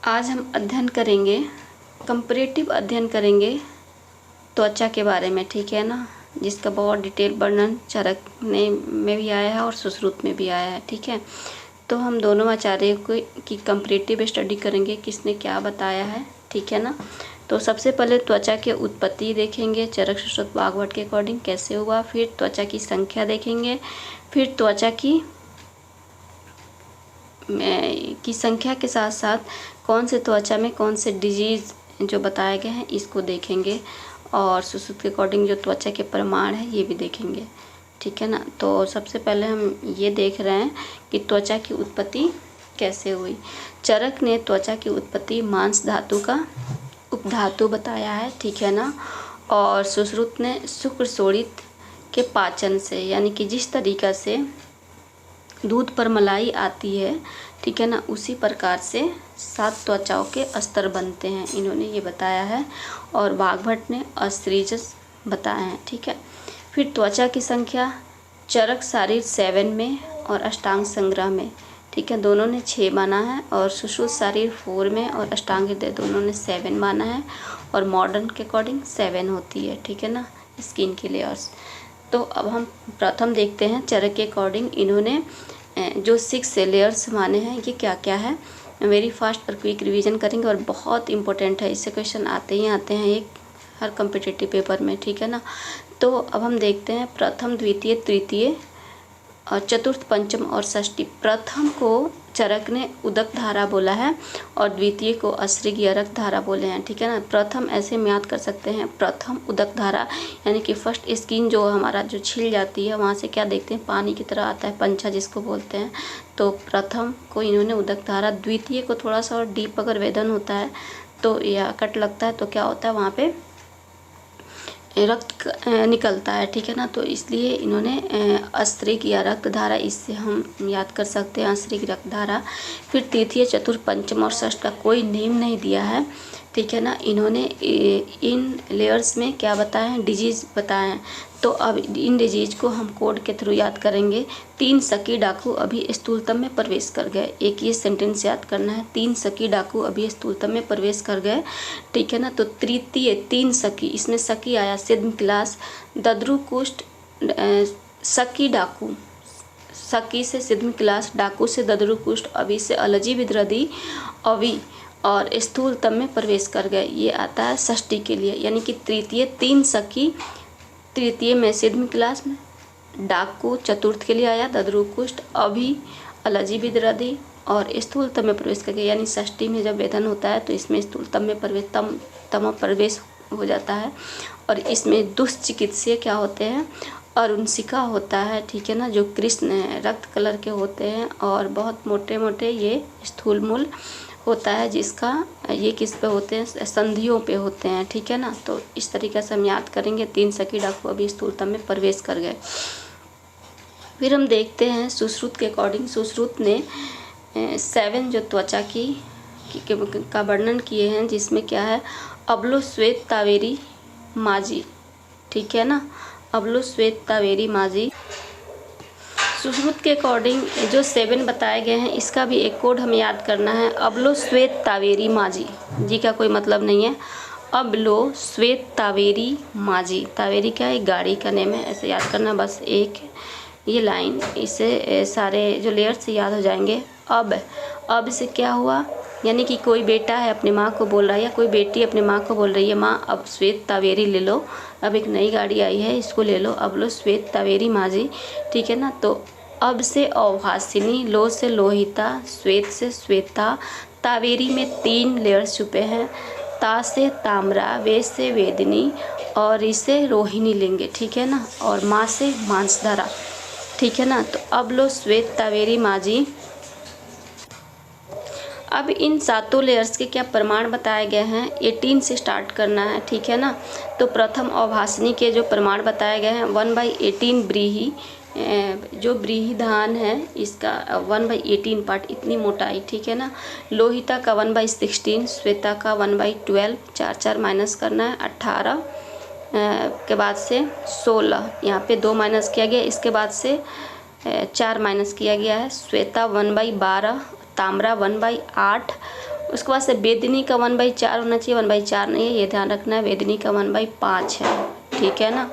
आज हम अध्ययन करेंगे, कंपैरेटिव अध्ययन करेंगे त्वचा के बारे में, ठीक है ना, जिसका बहुत डिटेल वर्णन चरक में भी आया है और सुश्रुत में भी आया है, ठीक है। तो हम दोनों आचार्य की कंपैरेटिव स्टडी करेंगे, किसने क्या बताया है, ठीक है ना। तो सबसे पहले त्वचा के उत्पत्ति देखेंगे, चरक सुश्रुत वाग्भट के अकॉर्डिंग कैसे हुआ, फिर त्वचा की संख्या देखेंगे, फिर त्वचा की संख्या के साथ साथ कौन से त्वचा में कौन से डिजीज़ जो बताए गए हैं इसको देखेंगे, और सुश्रुत के अकॉर्डिंग जो त्वचा के प्रमाण है ये भी देखेंगे, ठीक है ना। तो सबसे पहले हम ये देख रहे हैं कि त्वचा की उत्पत्ति कैसे हुई। चरक ने त्वचा की उत्पत्ति मांस धातु का उपधातु बताया है, ठीक है ना। और सुश्रुत ने शुक्र शोणित के पाचन से, यानी कि जिस तरीक़ा से दूध पर मलाई आती है, ठीक है ना, उसी प्रकार से 7 त्वचाओं के स्तर बनते हैं, इन्होंने ये बताया है। और वाग्भट ने अस्त्रीजस बताए हैं, ठीक है। फिर त्वचा की संख्या चरक शारीर 7 में और अष्टांग संग्रह में, ठीक है, दोनों ने 6 माना है। और सुश्रुत शारीर 4 में और अष्टांग हृदय दोनों ने 7 माना है। और मॉडर्न के अकॉर्डिंग 7 होती है, ठीक है ना, स्किन की लेयर्स। तो अब हम प्रथम देखते हैं चरक के अकॉर्डिंग इन्होंने जो 6 लेयर्स माने हैं ये क्या क्या है। वेरी फास्ट और क्विक रिवीजन करेंगे और बहुत इंपॉर्टेंट है, इससे क्वेश्चन आते ही आते हैं एक हर कॉम्पिटिटिव पेपर में, ठीक है ना। तो अब हम देखते हैं प्रथम, द्वितीय, तृतीय और चतुर्थ, पंचम और षष्ठी। प्रथम को चरक ने उदक धारा बोला है और द्वितीय को असृग या रक्त धारा बोले हैं, ठीक है ना। प्रथम ऐसे हम याद कर सकते हैं, प्रथम उदक धारा, यानी कि फर्स्ट स्किन जो हमारा जो छिल जाती है वहाँ से क्या देखते हैं, पानी की तरह आता है, पंचा जिसको बोलते हैं। तो प्रथम को इन्होंने उदक धारा, द्वितीय को थोड़ा सा और डीप अगर वेदन होता है तो या कट लगता है तो क्या होता है, वहाँ पे रक्त निकलता है, ठीक है ना। तो इसलिए इन्होंने अस्त्रिक या रक्त धारा, इससे हम याद कर सकते हैं अस्त्रिक रक्त धारा। फिर तृतीय, चतुर्थ, पंचम और षष्ठ का कोई नेम नहीं दिया है, ठीक है ना। इन्होंने इन लेयर्स में क्या बताया है, डिजीज़ बताए हैं। तो अब इन डिजीज को हम कोड के थ्रू याद करेंगे। 3 शकी डाकू अभी स्थूलतम में प्रवेश कर गए, एक ये सेंटेंस याद करना है, 3 शकी डाकू अभी स्थूलतम में प्रवेश कर गए, ठीक है ना। तो तृतीय 3 शकी, इसमें शकी आया सिद्ध क्लास, दद्रु कुष्ठ, शकी डाकू, शकी से सिद्ध क्लास, डाकू से दद्रु कुष्ठ, अभी से अलजी विद्रदी अभी और स्थूलतम में प्रवेश कर गए, ये आता है षष्ठी के लिए। यानी कि तृतीय 3 शकी, तृतीय में सिद्ध क्लास में, डाकू चतुर्थ के लिए आया, दद्रु कुष्ठ, अभी अलजी विद्रदी और स्थूलतम में प्रवेश कर गए। यानी षष्ठी में जब वेदन होता है तो इसमें स्थूलतम में प्रवेश, तम प्रवेश हो जाता है। और इसमें दुष्चिकित्सीय क्या होते हैं, अरुणसिका होता है, ठीक है ना, जो कृष्ण रक्त कलर के होते हैं और बहुत मोटे मोटे ये स्थूलमूल होता है, जिसका ये किस पे होते हैं, संधियों पे होते हैं, ठीक है ना। तो इस तरीके से हम याद करेंगे। 3 शकी डाकू अभी स्थूलतम में प्रवेश कर गए। फिर हम देखते हैं सुश्रुत के अकॉर्डिंग, सुश्रुत ने 7 जो त्वचा का वर्णन किए हैं, जिसमें क्या है, अबलो, श्वेत, तावेरी, माजी, ठीक है ना, अबलो, श्वेत, तावेरी, माजी। सुश्रुत के अकॉर्डिंग जो 7 बताए गए हैं इसका भी एक कोड हमें याद करना है, अबलो, श्वेत, तावेरी, माजी। जी का कोई मतलब नहीं है, अबलो, श्वेत, तावेरी, माजी। तावेरी क्या है, गाड़ी का नेम है, ऐसे याद करना, बस एक ये लाइन, इससे सारे जो लेयर्स याद हो जाएंगे। अब से क्या हुआ, यानी कि कोई बेटा है अपनी माँ को बोल रहा है या कोई बेटी अपनी माँ को बोल रही है, माँ अब श्वेत तावेरी ले लो, अब एक नई गाड़ी आई है इसको ले लो, अब लो श्वेत तावेरी माजी, ठीक है ना। तो अब से अवभासिनी, लो से लोहिता, श्वेत से श्वेता, तावेरी में 3 लेयर्स छुपे हैं, ता से ताम्रा, वे से वेदिनी और इसे रोहिणी लेंगे, ठीक है ना, और माँ से मांसधारा, ठीक है ना। तो अब लो श्वेत तावेरी माजी। अब इन 7 लेयर्स के क्या प्रमाण बताए गए हैं, 18 से स्टार्ट करना है, ठीक है ना। तो प्रथम अवभासनी के जो प्रमाण बताए गए हैं, 1/18 ब्रीही, जो ब्रीही धान है इसका 1/18 पार्ट, इतनी मोटाई, ठीक है ना। लोहिता का 1/16, श्वेता का 1/12, 4 माइनस करना है, 18 के बाद से 16, यहाँ पे 2 माइनस किया गया, इसके बाद से 4 माइनस किया गया है। श्वेता 1/12, ताम्रा 1/8 उसके बाद से वेदिनी का 1/4 होना चाहिए, 1/4 नहीं है, ये ध्यान रखना है। वेदिनी का 1/5 है, ठीक है ना।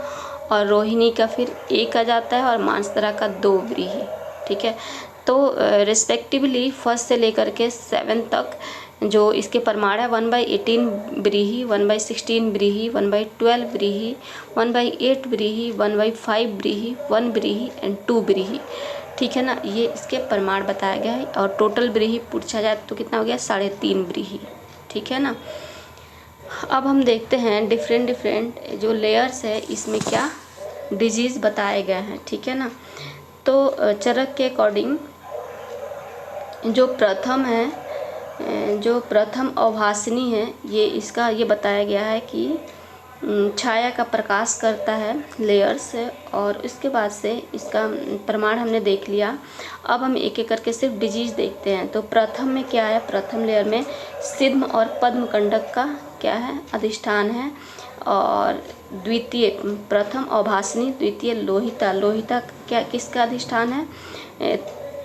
और रोहिणी का फिर 1 आ जाता है और मानसधरा का 2 व्रीहि, ठीक है। तो रिस्पेक्टिवली फर्स्ट से लेकर के 7 तक जो इसके प्रमाण है 1/18 व्रीहि, 1/16 व्रीहि, 1/12 व्रीहि, 1/8 व्रीहि, 1/5 व्रीहि, 1 व्रीहि एंड 2 व्रीहि, ठीक है ना। ये इसके प्रमाण बताया गया है। और टोटल व्रीहि पूछा जाए तो कितना हो गया, 3.5 व्रीहि, ठीक है ना। अब हम देखते हैं डिफरेंट जो लेयर्स है इसमें क्या डिजीज़ बताए गए हैं, ठीक है ना। तो चरक के अकॉर्डिंग जो प्रथम अभासिनी है, ये बताया गया है कि छाया का प्रकाश करता है, लेयर्स है। और उसके बाद से इसका प्रमाण हमने देख लिया। अब हम एक एक करके सिर्फ डिजीज देखते हैं। तो प्रथम में क्या है, प्रथम लेयर में सिद्म और पद्म कंडक का क्या है, अधिष्ठान है। और द्वितीय प्रथम अभासिनी, द्वितीय लोहिता क्या किसका अधिष्ठान है,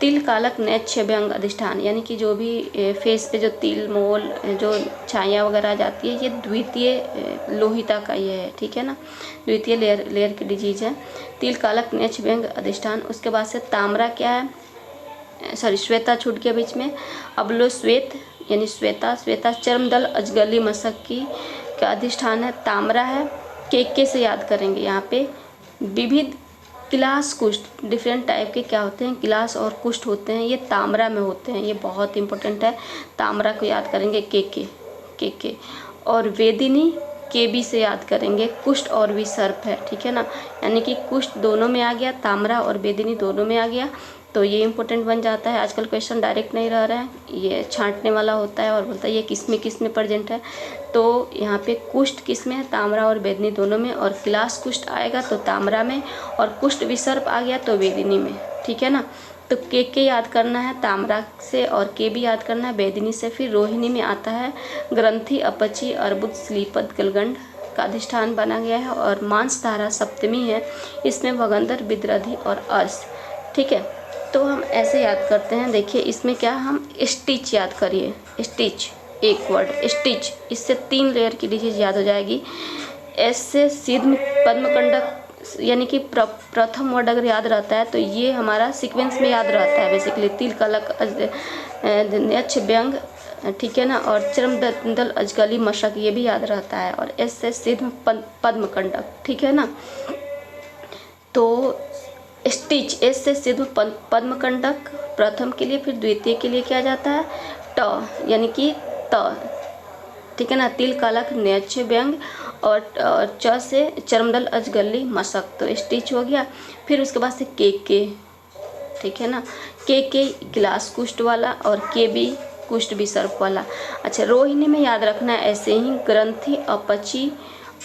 तिल कालक नैक्ष्य व्यंग अधिष्ठान, यानी कि जो भी फेस पे जो तिल मोल जो छाया वगैरह आ जाती है, ये द्वितीय लोहिता का ये है, ठीक है ना। द्वितीय लेयर की डिजीज है, तिल कालक नैक्ष्य व्यंग अधिष्ठान। उसके बाद से ताम्रा क्या है, श्वेता छूट गया बीच में, अबलो श्वेत यानी श्वेता चर्मदल अजगली मशक की का अधिष्ठान है, ताम्रा है। के से याद करेंगे यहाँ पे, विविध किलास कुष्ठ, डिफरेंट टाइप के क्या होते हैं, किलास और कुष्ठ होते हैं, ये ताम्रा में होते हैं, ये बहुत इंपॉर्टेंट है। ताम्रा को याद करेंगे के। और वेदिनी केबी से याद करेंगे, कुष्ठ और विसर्प है, ठीक है ना। यानी कि कुष्ठ दोनों में आ गया, ताम्रा और वेदिनी दोनों में आ गया, तो ये इंपॉर्टेंट बन जाता है। आजकल क्वेश्चन डायरेक्ट नहीं रह रहा है, ये छांटने वाला होता है और बोलता है ये किस में प्रेजेंट है। तो यहाँ पे कुष्ठ किस में है, ताम्रा और वेदिनी दोनों में। और किलास कुष्ठ आएगा तो ताम्रा में, और कुष्ठ विसर्प आ गया तो वेदिनी में, ठीक है ना। तो के याद करना है ताम्रा से, और के भी याद करना है वेदिनी से। फिर रोहिणी में आता है ग्रंथि, अपची, अर्बुद, श्लीपद, गलगंड का अधिष्ठान बना गया है। और मांसधारा सप्तमी है, इसमें भगंदर, विद्रधि और अर्श, ठीक है। तो हम ऐसे याद करते हैं, देखिए इसमें क्या, हम स्टिच याद करिए, स्टिच एक वर्ड स्टिच, इससे 3 लेयर की डिजीज याद हो जाएगी। एस से सिद्ध पद्मकंडक, यानी कि प्रथम वर्ड अगर याद रहता है तो ये हमारा सीक्वेंस में याद रहता है बेसिकली, तिल कलक नैक्ष्य व्यंग, ठीक है ना। और चर्मदल अजगली मशक, ये भी याद रहता है। और एस से सिद्ध पद्मकंडक, ठीक है ना। तो स्टिच, एस से सिद्ध पद्मकंडक प्रथम के लिए, फिर द्वितीय के लिए क्या जाता है ट, यानी कि त, ठीक है ना। तिल कालक नैक्ष्य व्यंग, और च से चर्मदल अजगली मशक, तो स्टिच हो गया। फिर उसके बाद से के, ठीक है ना। के गिलास कुष्ठ वाला, और के भी कुष्ठ विसर्प वाला। अच्छा, रोहिणी में याद रखना है ऐसे ही, ग्रंथि, अपची,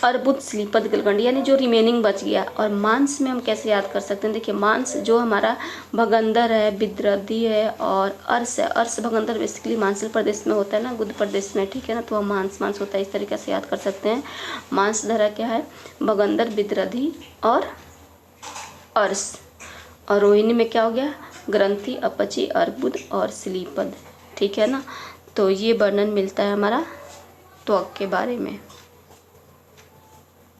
अर्बुद, श्लीपद, गलगंड, यानी जो रिमेनिंग बच गया। और मांस में हम कैसे याद कर सकते हैं, देखिए मांस जो हमारा भगंदर है, विद्रधि है और अर्श है। अर्श भगंदर बेसिकली मांसल प्रदेश में होता है ना, गुद प्रदेश में, ठीक है ना। तो मांस होता है, इस तरीके से याद कर सकते हैं। मांसधरा क्या है, भगंदर, विद्रधि और अर्श। और रोहिणी में क्या हो गया, ग्रंथि, अपची, अर्बुद और श्लीपद, ठीक है ना। तो ये वर्णन मिलता है हमारा त्वक के बारे में।